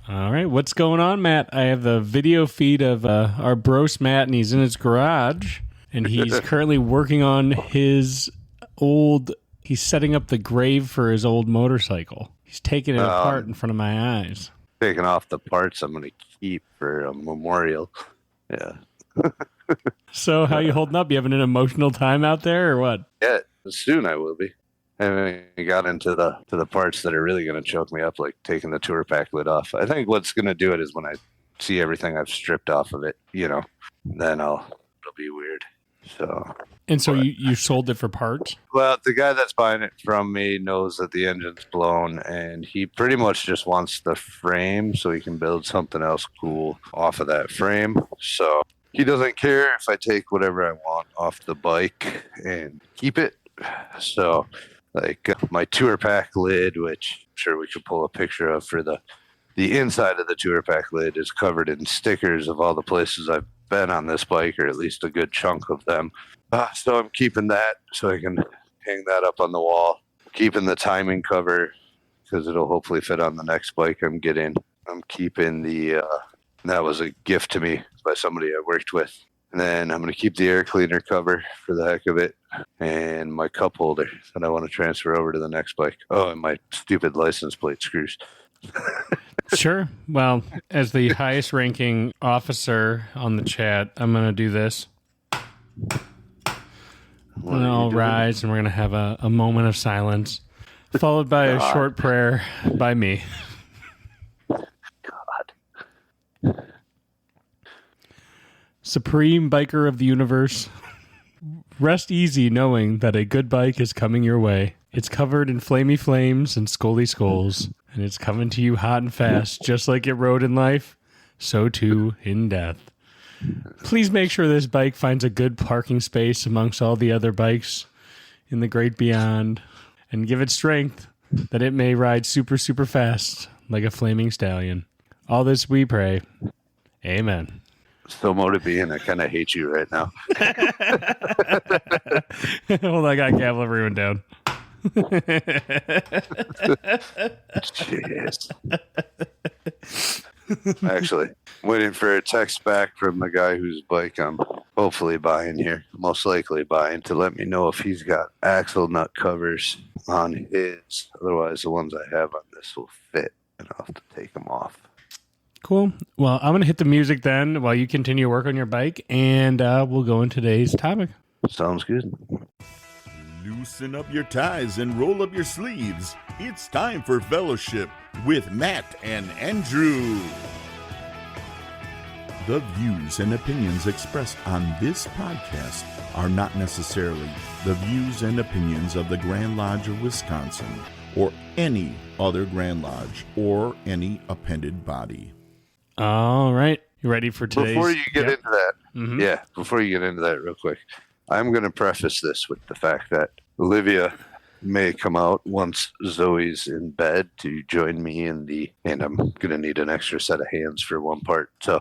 All right, what's going on, Matt? I have the video feed of our Brost Matt, and he's in his garage, and he's currently working on his he's setting up the grave for his old motorcycle. He's taking it apart in front of my eyes. Taking off the parts I'm going to keep for a memorial. Yeah. So how you holding up? You having an emotional time out there or what? Yeah, soon I will be. I haven't got into the parts that are really going to choke me up, like taking the tour pack lid off. I think what's going to do it is when I see everything I've stripped off of it, then it'll be weird. So you sold it for parts? Well, the guy that's buying it from me knows that the engine's blown, and he pretty much just wants the frame so he can build something else cool off of that frame. So he doesn't care if I take whatever I want off the bike and keep it. So, like my tour pack lid, which I'm sure we could pull a picture of for the inside of the tour pack lid, is covered in stickers of all the places I've been on this bike, or at least a good chunk of them. So I'm keeping that so I can hang that up on the wall. Keeping the timing cover because it'll hopefully fit on the next bike I'm getting. I'm keeping that was a gift to me by somebody I worked with. And then I'm going to keep the air cleaner cover for the heck of it, and my cup holder that I want to transfer over to the next bike. Oh, and my stupid license plate screws. Sure. Well, as the highest ranking officer on the chat, I'm going to do this. And I'll rise, and we're going to have a moment of silence, followed by a short prayer by me. God. Supreme biker of the universe, rest easy knowing that a good bike is coming your way. It's covered in flamey flames and scoldy skulls, and it's coming to you hot and fast, just like it rode in life, so too in death. Please make sure this bike finds a good parking space amongst all the other bikes in the great beyond, and give it strength that it may ride super, super fast like a flaming stallion. All this we pray. Amen. So motivating, I kind of hate you right now. Hold on, I got to gavel everyone down. Jeez. Actually, I'm waiting for a text back from the guy whose bike I'm hopefully buying here, most likely buying, to let me know if he's got axle nut covers on his. Otherwise, the ones I have on this will fit, and I'll have to take them off. Cool. Well, I'm going to hit the music then while you continue to work on your bike, and we'll go into today's topic. Sounds good. Loosen up your ties and roll up your sleeves. It's time for Fellowship with Matt and Andrew. The views and opinions expressed on this podcast are not necessarily the views and opinions of the Grand Lodge of Wisconsin or any other Grand Lodge or any appended body. All right. You ready for today's? Before you get into that, before you get into that real quick, I'm going to preface this with the fact that Olivia may come out once Zoe's in bed to join me and I'm going to need an extra set of hands for one part. So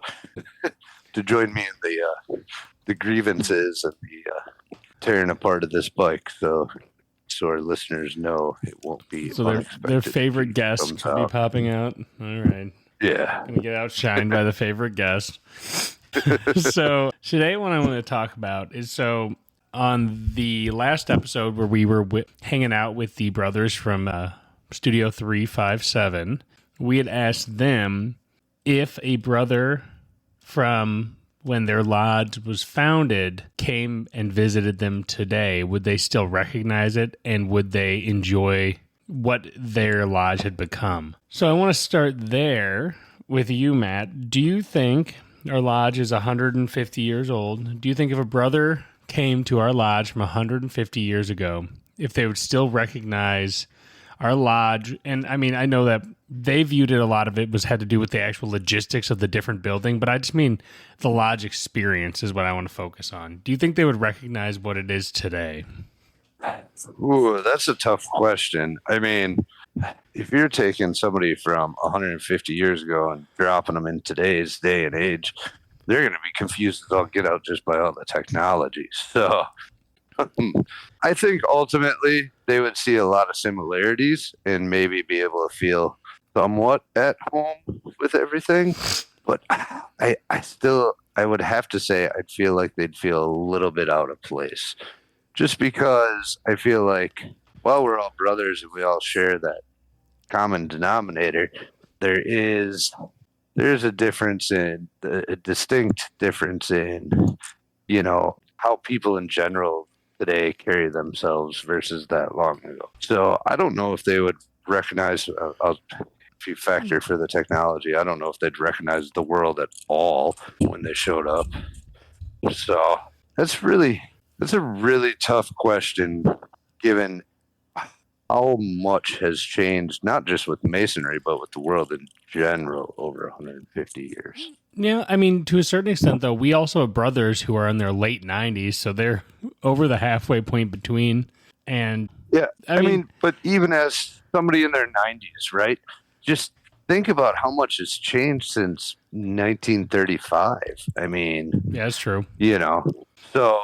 to join me in the grievances and the tearing apart of this bike. So our listeners know it won't be. So their favorite guest could be popping out. All right. Yeah. Going to get outshined by the favorite guest. So today what I want to talk about is, so on the last episode where we were hanging out with the brothers from Studio 357, we had asked them if a brother from when their lodge was founded came and visited them today, would they still recognize it, and would they enjoy what their lodge had become? So I want to start there with you, Matt. Do you think our lodge is 150 years old? Do you think if a brother came to our lodge from 150 years ago, if they would still recognize our lodge? And I mean, I know that they viewed it, a lot of it had to do with the actual logistics of the different building, but I just mean the lodge experience is what I want to focus on. Do you think they would recognize what it is today? Ooh, that's a tough question. I mean, if you're taking somebody from 150 years ago and dropping them in today's day and age, they're going to be confused as all get out just by all the technology. So I think ultimately they would see a lot of similarities and maybe be able to feel somewhat at home with everything, but I would have to say I'd feel like they'd feel a little bit out of place, just because I feel like, well, we're all brothers and we all share that common denominator. There's a distinct difference in, how people in general today carry themselves versus that long ago. So I don't know if they would recognize, if you factor for the technology, I don't know if they'd recognize the world at all when they showed up. So that's a really tough question, given how much has changed, not just with masonry, but with the world in general over 150 years. Yeah, I mean, to a certain extent, though, we also have brothers who are in their late 90s, so they're over the halfway point between. And yeah, I mean, but even as somebody in their 90s, right? Just think about how much has changed since 1935. I mean, yeah, that's true. So,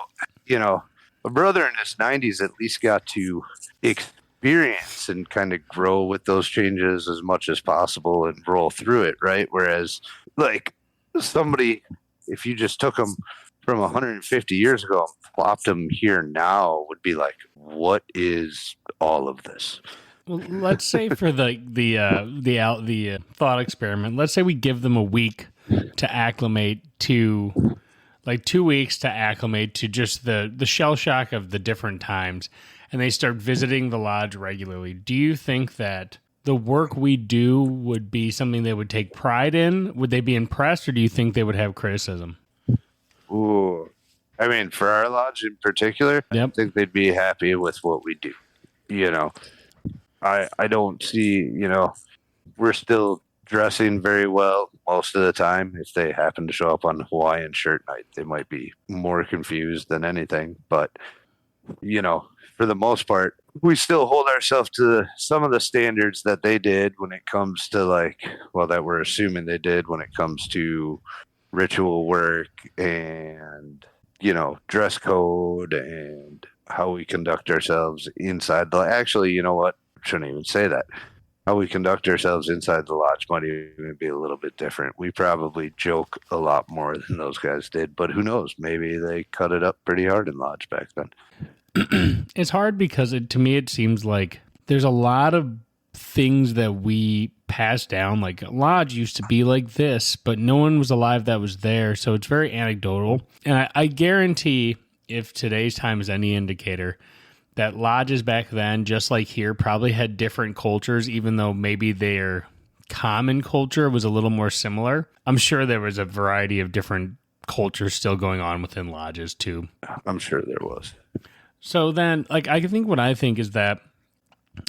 a brother in his 90s at least got to experience and kind of grow with those changes as much as possible and roll through it, right? Whereas, like, somebody, if you just took them from 150 years ago and plopped them here now, would be like, what is all of this? Well, let's say for the thought experiment, let's say we give them a week to acclimate to, like 2 weeks to acclimate to just the shell shock of the different times, and they start visiting the lodge regularly. Do you think that the work we do would be something they would take pride in? Would they be impressed, or do you think they would have criticism? Ooh, I mean, for our lodge in particular, Yep. I think they'd be happy with what we do. I don't see, we're still dressing very well most of the time. If they happen to show up on Hawaiian shirt night, they might be more confused than anything. But, for the most part, we still hold ourselves to some of the standards that they did when it comes to that we're assuming they did when it comes to ritual work and, dress code and how we conduct ourselves inside actually, you know what? I shouldn't even say that. How we conduct ourselves inside the lodge might even be a little bit different. We probably joke a lot more than those guys did, but who knows? Maybe they cut it up pretty hard in lodge back then. It's hard because to me it seems like there's a lot of things that we pass down. Like, lodge used to be like this, but no one was alive that was there, so it's very anecdotal. And I guarantee, if today's time is any indicator, that lodges back then, just like here, probably had different cultures, even though maybe their common culture was a little more similar. I'm sure there was a variety of different cultures still going on within lodges too. I'm sure there was. So then, I think what I think is that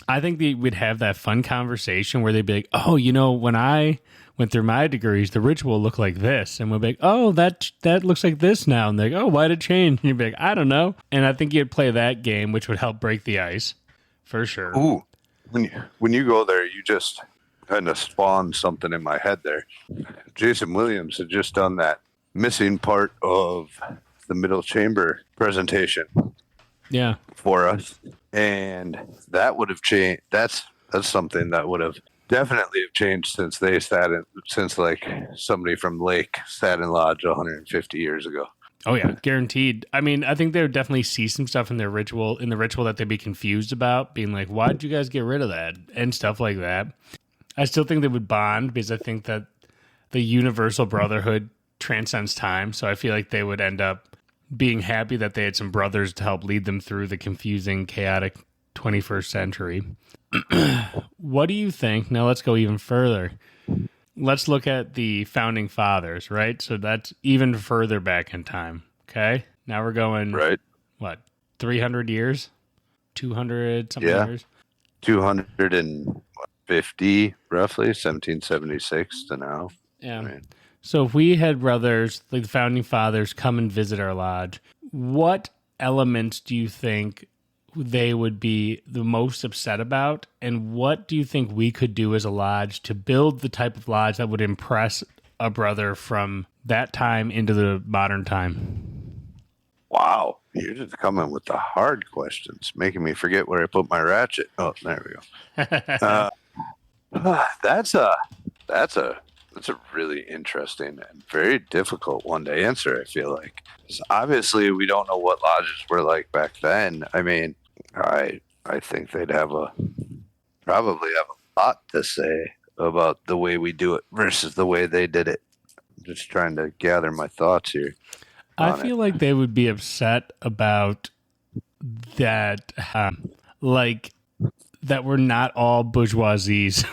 I think we'd have that fun conversation where they'd be like, oh, when I went through my degrees, the ritual looked like this. And we'll be like, oh, that looks like this now. And they're like, oh, why did it change? And you'd be like, I don't know. And I think you'd play that game, which would help break the ice for sure. Ooh, when you go there, you just kind of spawned something in my head there. Jason Williams had just done that missing part of the middle chamber presentation. Yeah. For us. And that would have changed. That's something that would have definitely have changed since somebody from Lake sat in lodge 150 years ago. Oh yeah, guaranteed. I mean, I think they would definitely see some stuff in the ritual that they'd be confused about, being like, why did you guys get rid of that? And stuff like that. I still think they would bond because I think that the universal brotherhood transcends time. So I feel like they would end up being happy that they had some brothers to help lead them through the confusing, chaotic 21st century. What do you think? Now let's go even further. Let's look at the founding fathers, right? So that's even further back in time. Okay. Now we're going, right? What, 300 years? 200 something years? 250 roughly, 1776 to now. Yeah. Right. So if we had brothers, like the founding fathers, come and visit our lodge, what elements do you think they would be the most upset about? And what do you think we could do as a lodge to build the type of lodge that would impress a brother from that time into the modern time? Wow. You're just coming with the hard questions, making me forget where I put my ratchet. Oh, there we go. That's a that's a that's a really interesting and very difficult one to answer. I feel like 'cause obviously we don't know what lodges were like back then. I mean, I think they'd probably have a lot to say about the way we do it versus the way they did it. I'm just trying to gather my thoughts here I on it. feel like they would be upset about that, like that we're not all bourgeoisies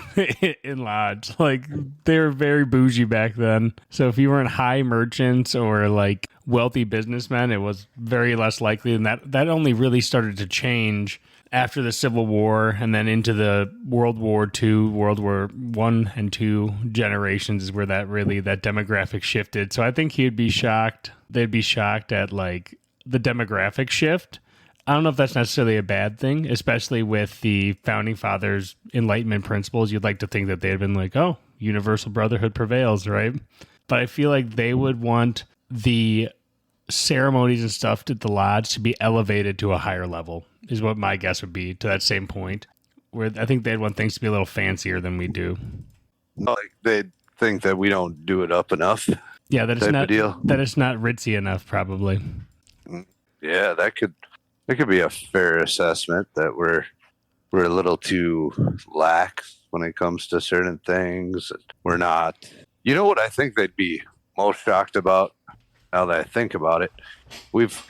in lodge. Like they were very bougie back then. So if you weren't high merchants or like wealthy businessmen, it was very less likely. And that only really started to change after the Civil War and then into the World War II, World War One and Two generations is where that demographic shifted. So I think he'd be shocked. They'd be shocked at like the demographic shift. I don't know if that's necessarily a bad thing, especially with the founding fathers' Enlightenment principles. You'd like to think that they'd been like, oh, universal brotherhood prevails, right? But I feel like they would want the ceremonies and stuff at the lodge to be elevated to a higher level, is what my guess would be to that same point, where I think they'd want things to be a little fancier than we do. Like they think that we don't do it up enough. Yeah, that it's Type not of deal. that it's not ritzy enough, probably. Yeah, that could be a fair assessment that we're a little too lax when it comes to certain things. We're not. You know what I think they'd be most shocked about now that I think about it? We've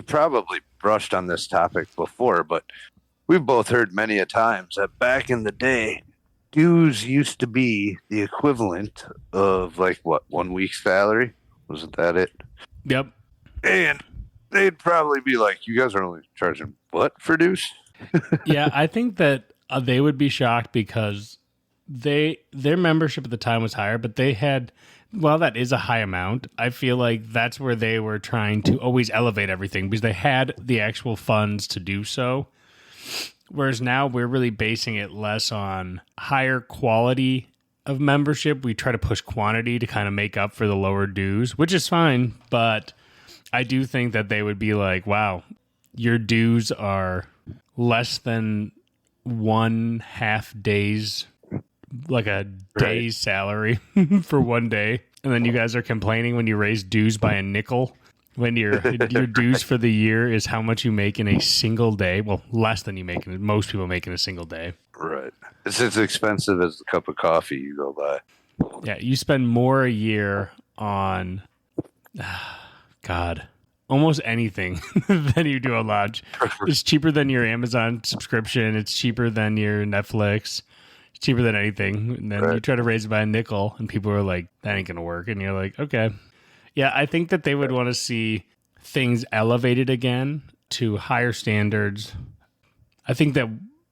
probably brushed on this topic before, but we've both heard many a times that back in the day, dues used to be the equivalent of like what, 1 week's salary? Wasn't that it? Yep. And they'd probably be like, "You guys are only charging what for dues?" Yeah, I think that they would be shocked because their membership at the time was higher, but they had, well, that is a high amount. I feel like that's where they were trying to always elevate everything because they had the actual funds to do so. Whereas now we're really basing it less on higher quality of membership. We try to push quantity to kind of make up for the lower dues, which is fine. But I do think that they would be like, wow, your dues are less than 1.5 days, like a day's salary for 1 day. And then you guys are complaining when you raise dues by a nickel, when your dues for the year is how much you make in a single day. Well, less than most people make in a single day. Right. It's as expensive as the cup of coffee you go buy. Yeah, you spend more a year on, God, almost anything than you do a lodge. It's cheaper than your Amazon subscription. It's cheaper than your Netflix. It's cheaper than anything. And then you try to raise it by a nickel, and people are like, that ain't going to work. And you're like, okay. Yeah, I think that they would want to see things elevated again to higher standards. I think that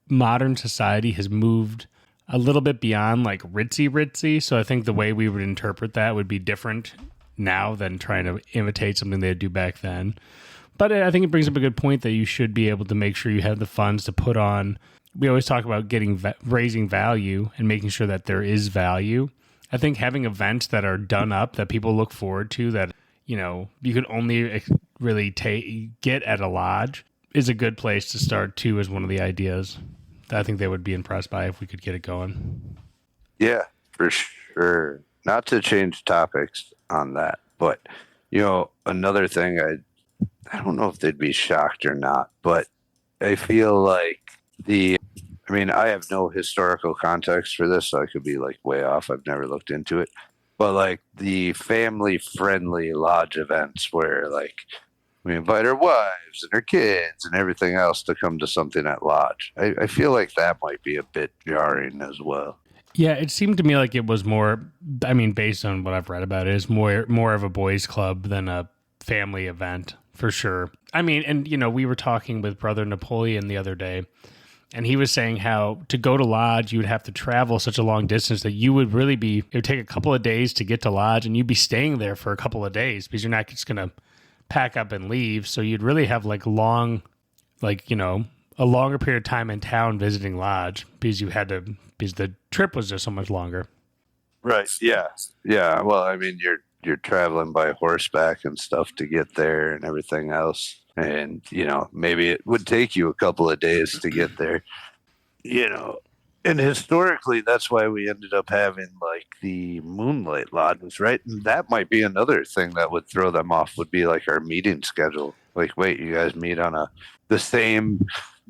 modern society has moved a little bit beyond like ritzy. So I think the way we would interpret that would be different now than trying to imitate something they'd do back then. But I think it brings up a good point that you should be able to make sure you have the funds to put on. We always talk about raising value and making sure that there is value. I think having events that are done up that people look forward to, that, you know, you could only really get at a lodge, is a good place to start too, as one of the ideas that I think they would be impressed by if we could get it going. Yeah, for sure. Not to change topics on that, but you know, another thing, I don't know if they'd be shocked or not, but I feel like I have no historical context for this, so I could be like way off. I've never looked into it. But like the family friendly lodge events where like we invite our wives and our kids and everything else to come to something at lodge. I feel like that might be a bit jarring as well. Yeah, it seemed to me like it was more, I mean, based on what I've read about it, is more of a boys' club than a family event, for sure. I mean, and, you know, we were talking with Brother Napoleon the other day, and he was saying how to go to lodge, you would have to travel such a long distance that it would take a couple of days to get to lodge, and you'd be staying there for a couple of days because you're not just going to pack up and leave. So you'd really have a longer period of time in town visiting lodge because the trip was just so much longer. Right. Yeah. Yeah. Well, I mean, you're traveling by horseback and stuff to get there and everything else. And, you know, maybe it would take you a couple of days to get there. You know, And historically, that's why we ended up having like the Moonlight Lodges, right? And that might be another thing that would throw them off, would be like our meeting schedule. Like, wait, you guys meet on the same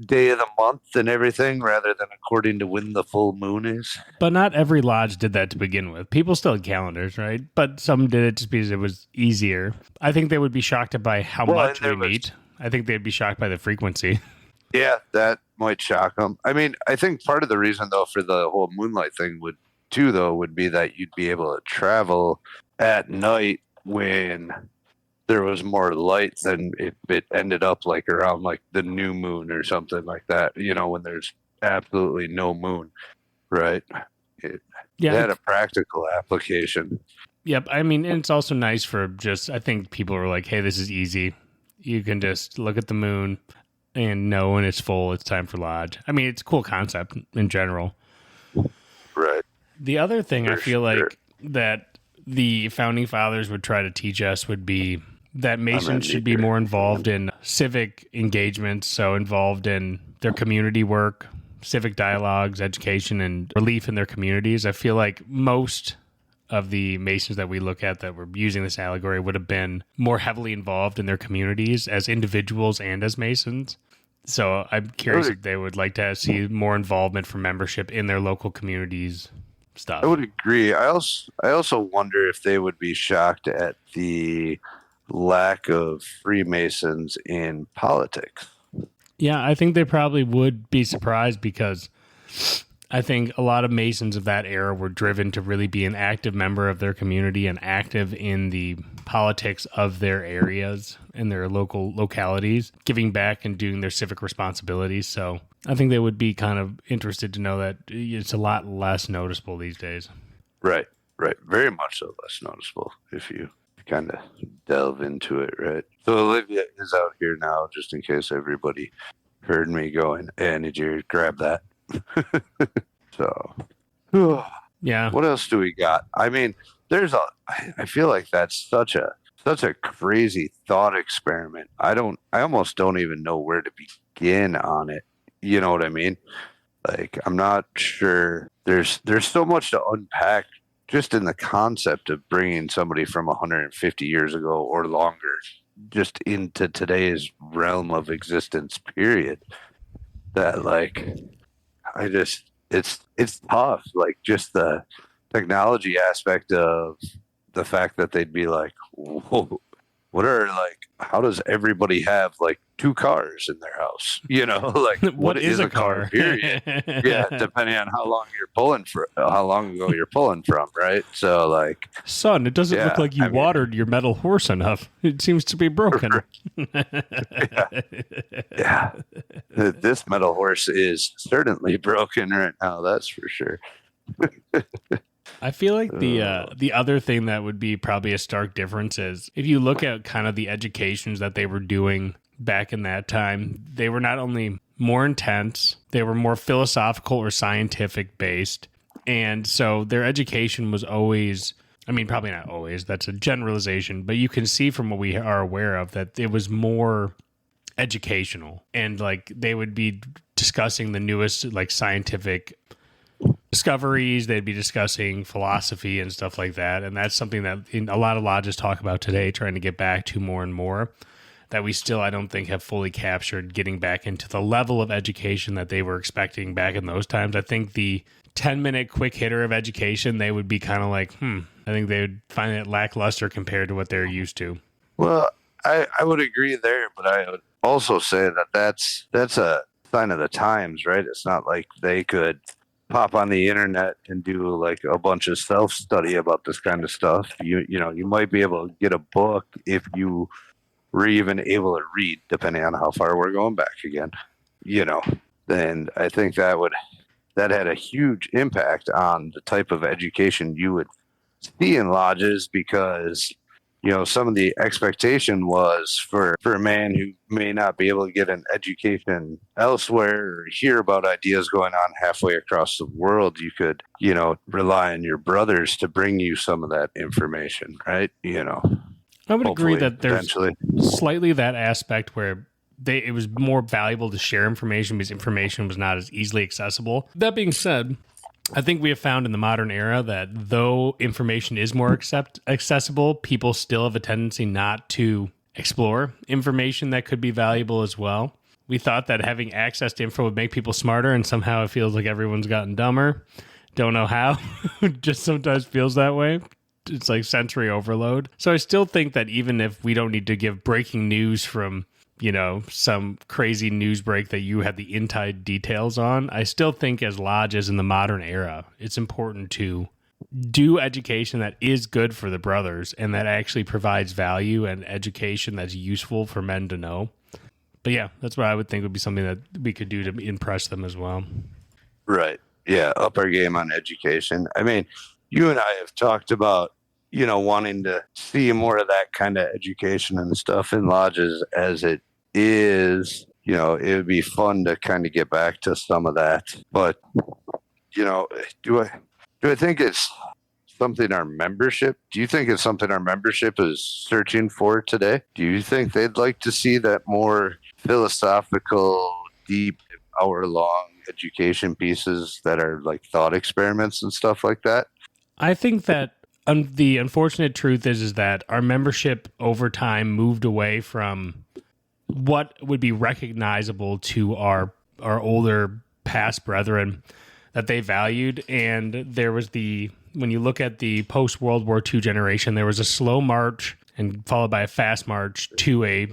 day of the month and everything, rather than according to when the full moon is. But not every lodge did that to begin with. People still had calendars, right? But some did it just because it was easier. I think they would be shocked by how much we meet. I think they'd be shocked by the frequency. Yeah, that might shock them. I mean, I think part of the reason, though, for the whole moonlight thing would be that you'd be able to travel at night when there was more light than if it ended up like around like the new moon or something like that, when there's absolutely no moon, right? It had a practical application. Yep. I mean, and it's also nice for I think people are like, hey, this is easy. You can just look at the moon and know when it's full, it's time for lodge. I mean, it's a cool concept in general. Right. The other thing I feel like that the founding fathers would try to teach us would be that Masons should be more involved in civic engagements, so involved in their community work, civic dialogues, education, and relief in their communities. I feel like most of the Masons that we look at that were using this allegory would have been more heavily involved in their communities as individuals and as Masons. So I'm curious if they would like to see more involvement from membership in their local communities stuff. I would agree. I also wonder if they would be shocked at the lack of Freemasons in politics. Yeah, I think they probably would be surprised because I think a lot of Masons of that era were driven to really be an active member of their community and active in the politics of their areas and their localities, giving back and doing their civic responsibilities. So I think they would be kind of interested to know that it's a lot less noticeable these days. Right. Very much so less noticeable if you kind of delve into it, right? So Olivia is out here now, just in case everybody heard me going, hey, I need you to grab that. So, yeah. What else do we got? I mean, I feel like that's such a crazy thought experiment. I almost don't even know where to begin on it. You know what I mean? Like, I'm not sure. There's so much to unpack just in the concept of bringing somebody from 150 years ago or longer just into today's realm of existence, period. That, like, it's tough. Like, just the technology aspect of the fact that they'd be like, whoa, how does everybody have like 2 cars in their house? Like what is a car? Period. Yeah, depending on how long ago you're pulling from, right? So like, son, it doesn't look like you watered your metal horse enough. It seems to be broken. Yeah. This metal horse is certainly broken right now. That's for sure. I feel like the other thing that would be probably a stark difference is if you look at kind of the educations that they were doing back in that time, they were not only more intense, they were more philosophical or scientific based. And so their education was always, I mean, probably not always, that's a generalization, but you can see from what we are aware of that it was more educational. And like they would be discussing the newest like scientific discoveries, they'd be discussing philosophy and stuff like that. And that's something that a lot of lodges talk about today, trying to get back to more and more, that we still, I don't think, have fully captured, getting back into the level of education that they were expecting back in those times. I think the 10-minute quick hitter of education, they would be kind of like, I think they would find it lackluster compared to what they're used to. Well, I would agree there, but I would also say that that's a sign of the times, right? It's not like they could pop on the internet and do like a bunch of self-study about this kind of stuff. You might be able to get a book if you were even able to read, depending on how far we're going back again, then I think that had a huge impact on the type of education you would see in lodges, because some of the expectation was for a man who may not be able to get an education elsewhere or hear about ideas going on halfway across the world, you could, rely on your brothers to bring you some of that information, right? I would agree that there's slightly that aspect where it was more valuable to share information because information was not as easily accessible. That being said, I think we have found in the modern era that though information is more accessible, people still have a tendency not to explore information that could be valuable as well. We thought that having access to info would make people smarter, and somehow it feels like everyone's gotten dumber. Don't know how. Just sometimes feels that way. It's like sensory overload. So I still think that even if we don't need to give breaking news from, some crazy news break that you had the inside details on, I still think as lodges in the modern era, it's important to do education that is good for the brothers and that actually provides value and education that's useful for men to know. But yeah, that's what I would think would be something that we could do to impress them as well. Right. Yeah. Up our game on education. I mean, you and I have talked about, wanting to see more of that kind of education and stuff in lodges as it is. It would be fun to kind of get back to some of that. But, do I think it's something our membership, do you think it's something our membership is searching for today? Do you think they'd like to see that more philosophical, deep, hour-long education pieces that are like thought experiments and stuff like that? I think that the unfortunate truth is that our membership over time moved away from what would be recognizable to our older past brethren that they valued. And there was when you look at the post-World War II generation, there was a slow march and followed by a fast march to a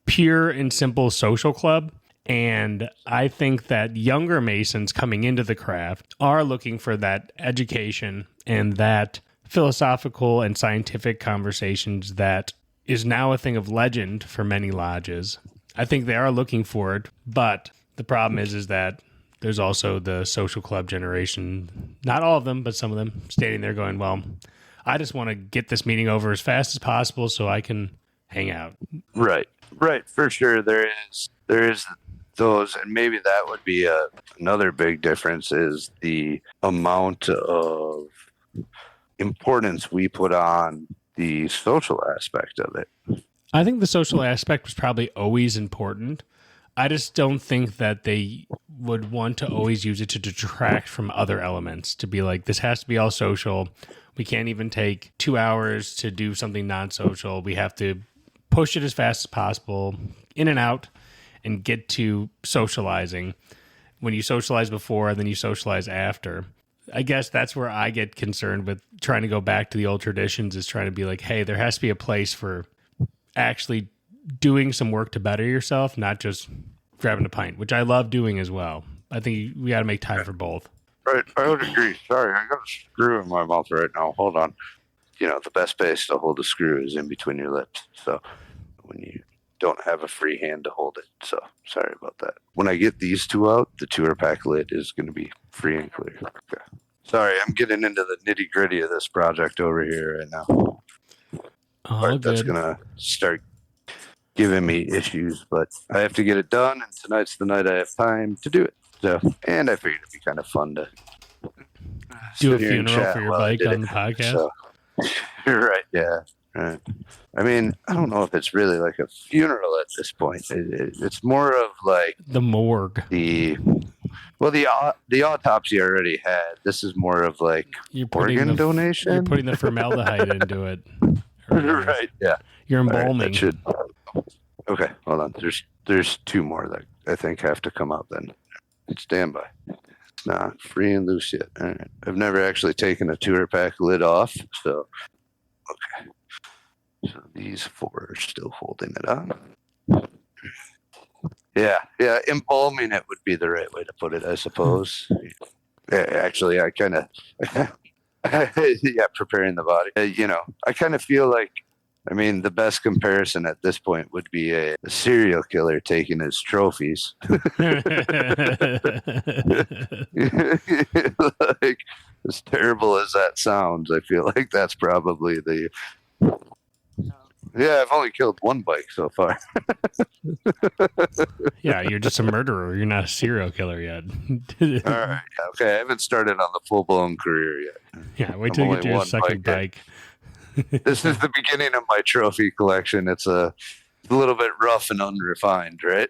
pure and simple social club. And I think that younger Masons coming into the craft are looking for that education and that philosophical and scientific conversations that is now a thing of legend for many lodges. I think they are looking for it, but the problem is that there's also the social club generation, not all of them, but some of them, standing there going, well, I just want to get this meeting over as fast as possible so I can hang out. Right, for sure. There is those, and maybe that would be another big difference is the amount of importance we put on the social aspect of it. I think the social aspect was probably always important. I just don't think that they would want to always use it to detract from other elements, to be like, this has to be all social. We can't even take 2 hours to do something non-social. We have to push it as fast as possible, in and out, and get to socializing. When you socialize before and then you socialize after. I guess that's where I get concerned with trying to go back to the old traditions, is trying to be like, hey, there has to be a place for actually doing some work to better yourself, not just grabbing a pint, which I love doing as well. I think we got to make time for both. Right. I would agree. Sorry, I got a screw in my mouth right now. Hold on. The best place to hold a screw is in between your lips. So when you don't have a free hand to hold it. So sorry about that. When I get these two out, the 2-pack lid is going to be free and clear. Okay. Sorry, I'm getting into the nitty gritty of this project over here right now. That's going to start giving me issues, but I have to get it done, and tonight's the night I have time to do it. So, and I figured it'd be kind of fun to do a funeral for your bike on the podcast. So, you're right, yeah. Right. I mean, I don't know if it's really like a funeral at this point. It's more of like the morgue. The autopsy I already had. This is more of like organ donation. You're putting the formaldehyde into it. Right. Yeah. You're embalming. Right, okay. Hold on. There's 2 more that I think have to come out then. Stand by. It's not free and loose yet. All right. I've never actually taken a 2-pack lid off, so okay. So these 4 are still holding it on. Yeah, embalming it would be the right way to put it, I suppose. Actually, I kind of, preparing the body. I kind of feel like, the best comparison at this point would be a serial killer taking his trophies. Like, as terrible as that sounds, I feel like that's probably the... Yeah, I've only killed 1 bike so far. Yeah, you're just a murderer. You're not a serial killer yet. All right. Okay, I haven't started on the full-blown career yet. Yeah, wait till you get to your second bike. This is the beginning of my trophy collection. It's a a little bit rough and unrefined, right?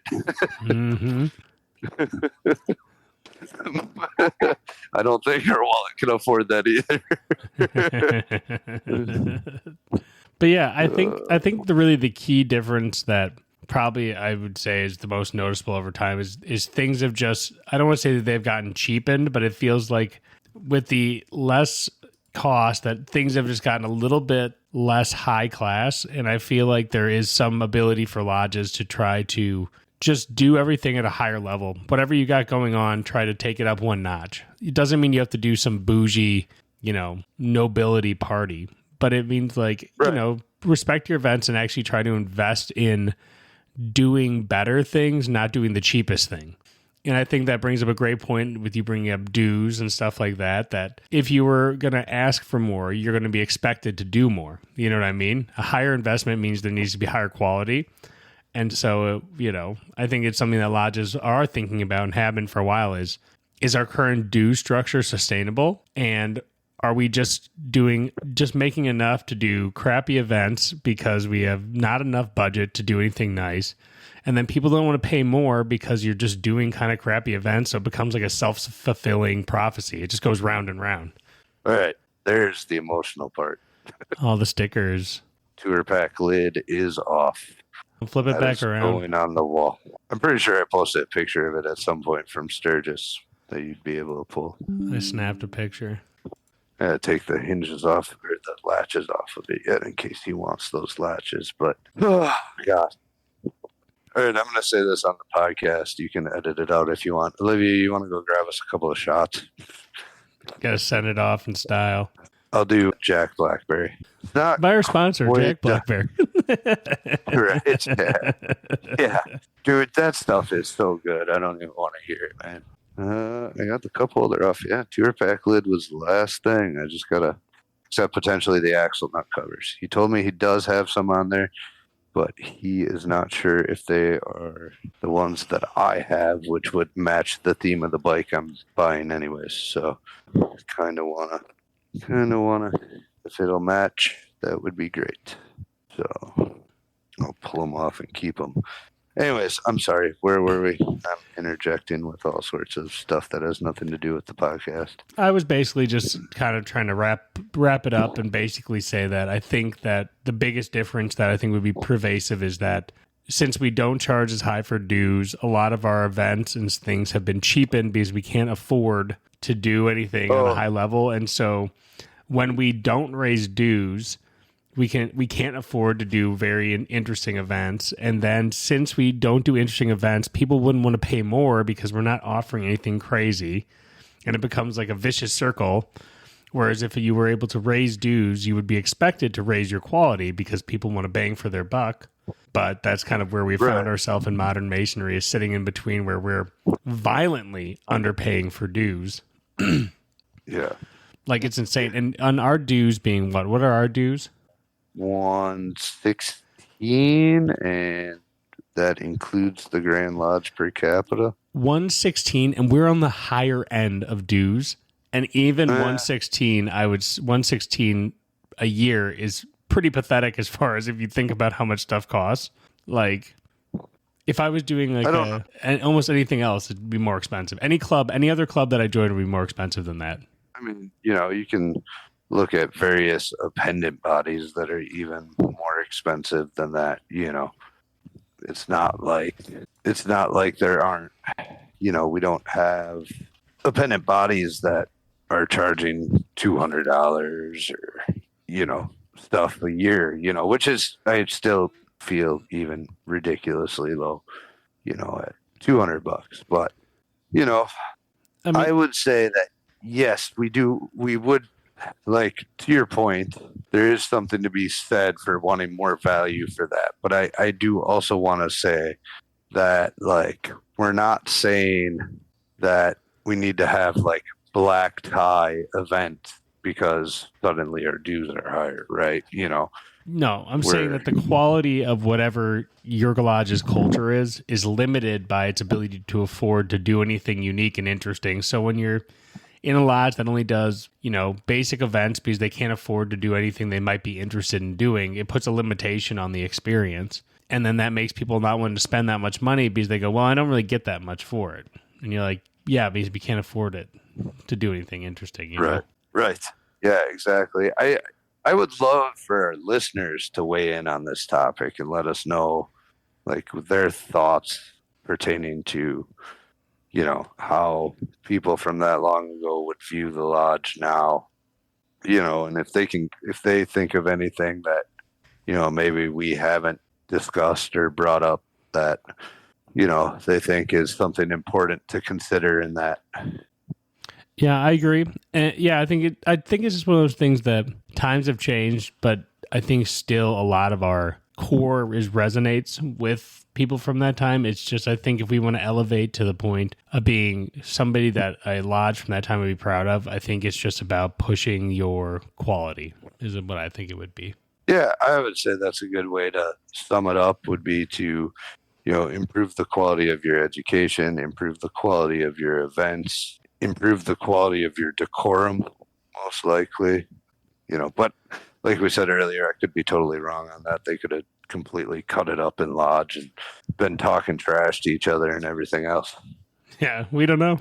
Mm-hmm. I don't think our wallet can afford that either. But yeah, I think the key difference that probably I would say is the most noticeable over time is things have just, I don't want to say that they've gotten cheapened, but it feels like with the less cost that things have just gotten a little bit less high class. And I feel like there is some ability for lodges to try to just do everything at a higher level. Whatever you got going on, try to take it up one notch. It doesn't mean you have to do some bougie, nobility party, but it means like, Right. Respect your events and actually try to invest in doing better things, not doing the cheapest thing. And I think that brings up a great point with you bringing up dues and stuff like that, that if you were going to ask for more, you're going to be expected to do more. You know what I mean? A higher investment means there needs to be higher quality. And so, I think it's something that lodges are thinking about and have been for a while is our current due structure sustainable? And are we just making enough to do crappy events because we have not enough budget to do anything nice? And then people don't want to pay more because you're just doing kind of crappy events. So it becomes like a self-fulfilling prophecy. It just goes round and round. All right. There's the emotional part. All the stickers. Tour pack lid is off. Flip it That back is around. going on the wall. I'm pretty sure I posted a picture of it at some point from Sturgis that you'd be able to pull. I snapped a picture. I gotta take the hinges off or the latches off of it yet in case he wants those latches. But, oh, God. All right, I'm going to say this on the podcast. You can edit it out if you want. Olivia, you want to go grab us a couple of shots? Got to send it off in style. I'll do Jack Blackberry. Not By our sponsor, quite Jack Blackberry. right. Yeah. Yeah. Dude, that stuff is so good. I don't even want to hear it, man. I got the cup holder off. Yeah, tour pack lid was the last thing. I just got to, except potentially the axle nut covers. He told me he does have some on there, but he is not sure if they are the ones that I have, which would match the theme of the bike I'm buying anyways. So kind of wanna, if it'll match, that would be great. So I'll pull them off and keep them. Anyways, I'm sorry. Where were we? I'm interjecting with all sorts of stuff that has nothing to do with the podcast. I was basically just kind of trying to wrap it up and basically say that I think that the biggest difference that I think would be pervasive is that since we don't charge as high for dues, a lot of our events and things have been cheapened because we can't afford to do anything on a high level. And so when we don't raise dues, we can't afford to do very interesting events. And then since we don't do interesting events, people wouldn't want to pay more because we're not offering anything crazy. And it becomes like a vicious circle. Whereas if you were able to raise dues, you would be expected to raise your quality because people want to bang for their buck. But that's kind of where we found ourselves in modern masonry, is sitting in between where we're violently underpaying for dues. Yeah. Like, it's insane. And on our dues being what? What are our dues? 116, and that includes the Grand Lodge per capita. 116, and we're on the higher end of dues. And even 116 a year is pretty pathetic as far as if you think about how much stuff costs. Like, if I was doing like almost anything else, it'd be more expensive. Any other club that I joined would be more expensive than that. I mean, you can look at various appendant bodies that are even more expensive than that. It's not like there aren't, we don't have appendant bodies that are charging $200 or, stuff a year, which is, I still feel even ridiculously low, at $200. But, I would say that, yes, we would, like, to your point, there is something to be said for wanting more value for that. But I do also want to say that, like, we're not saying that we need to have, like, black tie event because suddenly our dues are higher, right? No, I'm saying that the quality of whatever your lodge's culture is limited by its ability to afford to do anything unique and interesting. So when you're in a lodge that only does, basic events because they can't afford to do anything they might be interested in doing, it puts a limitation on the experience. And then that makes people not want to spend that much money because they go, well, I don't really get that much for it. And you're like, yeah, because we can't afford it to do anything interesting. You know? Right. Yeah, exactly. I would love for our listeners to weigh in on this topic and let us know, like, their thoughts pertaining to, you know, how people from that long ago would view the lodge now, you know, and if they think of anything that, you know, maybe we haven't discussed or brought up that, you know, they think is something important to consider in that. Yeah, I agree. And yeah, I think it's just one of those things that times have changed, but I think still a lot of our core resonates with people from that time. It's just, I think if we want to elevate to the point of being somebody that a lodge from that time would be proud of, I think it's just about pushing your quality is what I think it would be. Yeah, I would say that's a good way to sum it up, would be to, you know, improve the quality of your education, improve the quality of your events, improve the quality of your decorum, most likely, you know. But like we said earlier, I could be totally wrong on that. They could have completely cut it up in lodge and been talking trash to each other and everything else. Yeah, we don't know.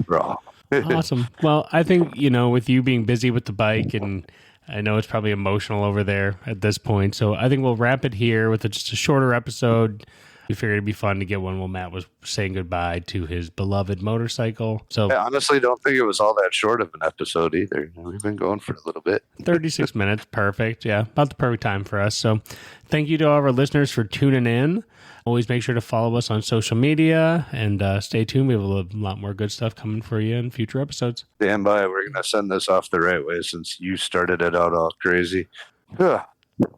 Awesome. Well, I think, you know, with you being busy with the bike, and I know it's probably emotional over there at this point, so I think we'll wrap it here with just a shorter episode. We figured it'd be fun to get one while Matt was saying goodbye to his beloved motorcycle. So I honestly don't think it was all that short of an episode either. We've been going for a little bit. 36 minutes. Perfect. Yeah, about the perfect time for us. So thank you to all of our listeners for tuning in. Always make sure to follow us on social media and stay tuned. We have a lot more good stuff coming for you in future episodes. Stand by. We're going to send this off the right way since you started it out all crazy. Bye,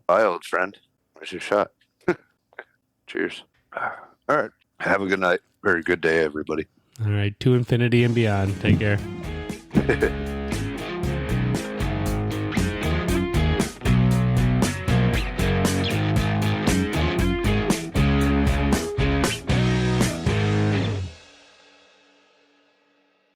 old friend. Where's your shot? Cheers. All right. Have a good night. Very good day, everybody. All right. To infinity and beyond. Take care.